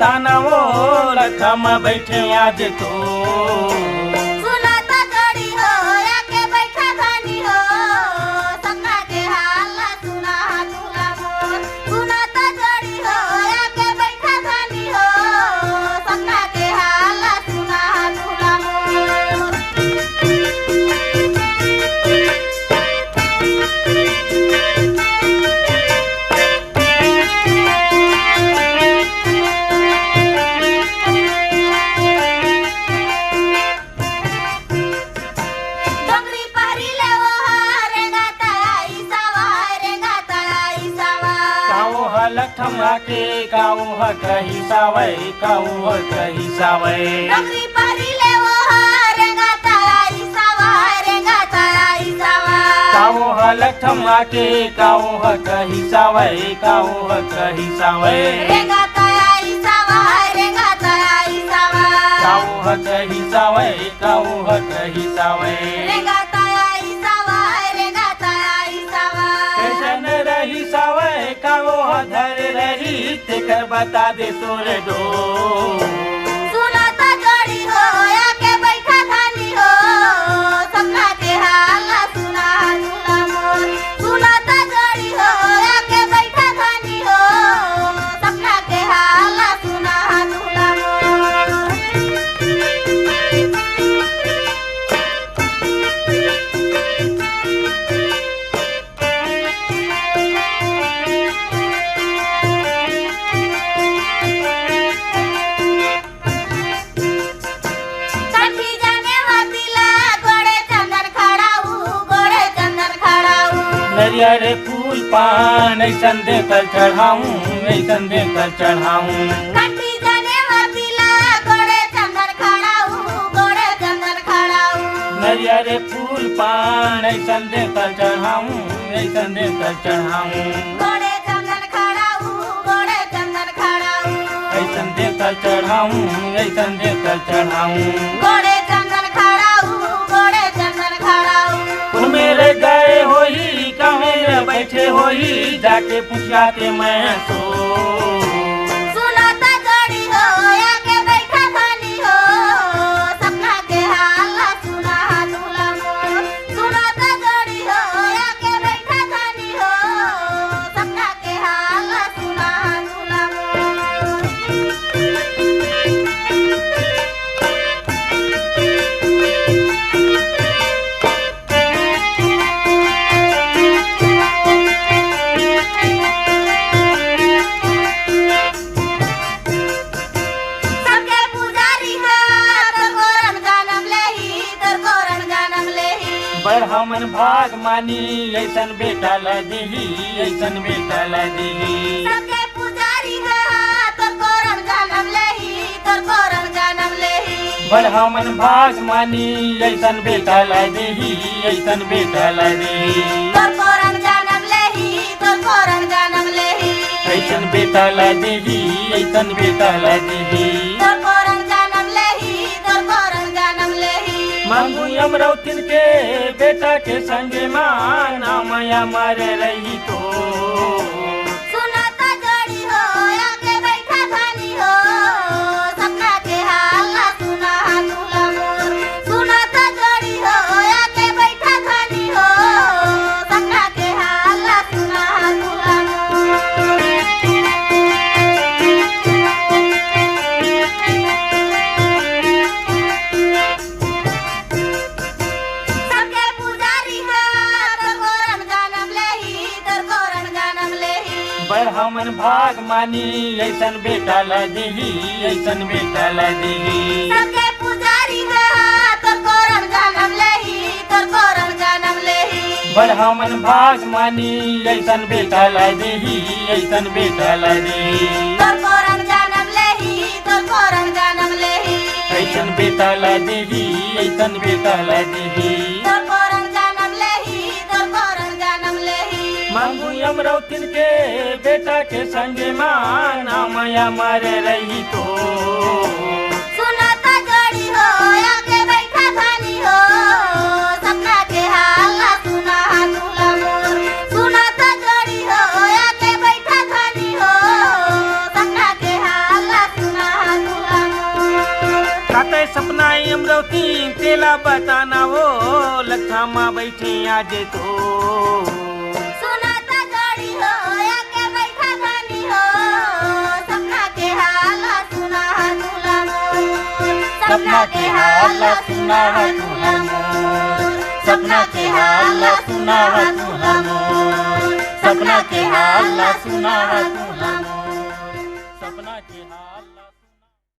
ताना वो लखम बैठे आज तो सुनाता जोड़ी हो या के बैठा धानी हो सपना के हाल सुना तुला मोर सुनाता जोड़ी हो या के बैठा धानी हो सपना के हाल सुना तुला मोर लखम के काऊ ह कही सावै काऊ ह कही सावै डोंगरी परी ले वो रेंगाता आई सावा रेंगाता आई सावा काऊ ह लखम के काऊ ह कही सावै काऊ ह कही सावै रेंगाता आई सावा रेंगाता आई सावा काऊ ह कही सावै काऊ ह कही सावै रेंगाता आई सावा रेंगाता आई सावा कैसन रही सावै काऊ ह धर रही तेकर बता दे सोर दो सुनाता जोड़ी हो या के बैठा धानी हो सपना के हाल सुना तुला मोर सुनाता जोड़ी हो या के बैठा धानी हो सपना के हाल सुना तुला मोर नरियर फूल पान ऐसन देकर चढ़ाऊं ऐसन देकर चढ़ाऊं कंठी जाने वतीला गोड़े चंदन खड़ाऊ गोड़े चंदन खड़ाऊ नरियर फूल पान ऐसन देकर चढ़ाऊं ऐसन देकर चढ़ाऊं गोड़े चंदन खड़ाऊ गोड़े चंदन खड़ाऊ ऐसन देकर चढ़ाऊं ऐसन देकर चढ़ाऊं गोड़े चंदन खड़ाऊ गोड़े चंदन खड़ाऊ मेरे गए होई कमेरे बैठे होई जाके पूछाते मैं तो सुनाता जोड़ी हो या के बैठा धानी हो सपना के हाल सुना तुला मोर सुनाता जोड़ी हो या के बैठा धानी हो सपना के हाल सुना तुला मोर हमन भाग मानी ऐसन बेटा ला दीही ऐसन बेटा ला दीही सबके पुजारी है तो कोरन जन्म लेही तो कोरन जन्म लेही बड़ हमन भाग मानी ऐसन बेटा ला दीही ऐसन बेटा ला दीही तो कोरन जन्म लेही तो कोरन जन्म लेही ऐसन बेटा ला दीही ऐसन बेटा ला दीही तो कोरन जन्म लेही तो कोरन जन्म लेही मांगू यमरौतिन के बेटा के संगे मां नाम अमर रही तो सुनाता जोड़ी हो या के बैठा धानी हो सपना के हाल सुना तुला मोर सुनाता जोड़ी हो या के बैठा धानी हो सपना के हाल सुना तुला मोर हमन भाग मानी ऐसन बेटा ला दीही ऐसन बेटा ला दीही सबके पुजारी है तो कोरन जन्म लेही तो कोरन जन्म लेही बड़ हमन भाग मानी ऐसन बेटा ला दीही ऐसन बेटा ला दीही तो कोरन जन्म लेही तो कोरन जन्म लेही ऐसन बेटा ला दीही ऐसन बेटा ला दीही तो कोरन जन्म लेही तो कोरन जन्म लेही मांगू यमरौतिन के बेटा के संगे मां नाम अमर रही तो सुनाता जोड़ी हो या के बैठा धानी हो सपना के हाल सुना तुला मोर सुनाता जोड़ी हो या के बैठा धानी हो सपना के हाल सुना चिट्ठियां जे तो सुनाता जोड़ी हो आके बैठा धनी हो सपना के हाल सुना दूल्हा मोर सपना के हाल सुना दूल्हा मोर सपना के हाल सुना दूल्हा मोर सपना के हाल सुना दूल्हा मोर सपना के हाल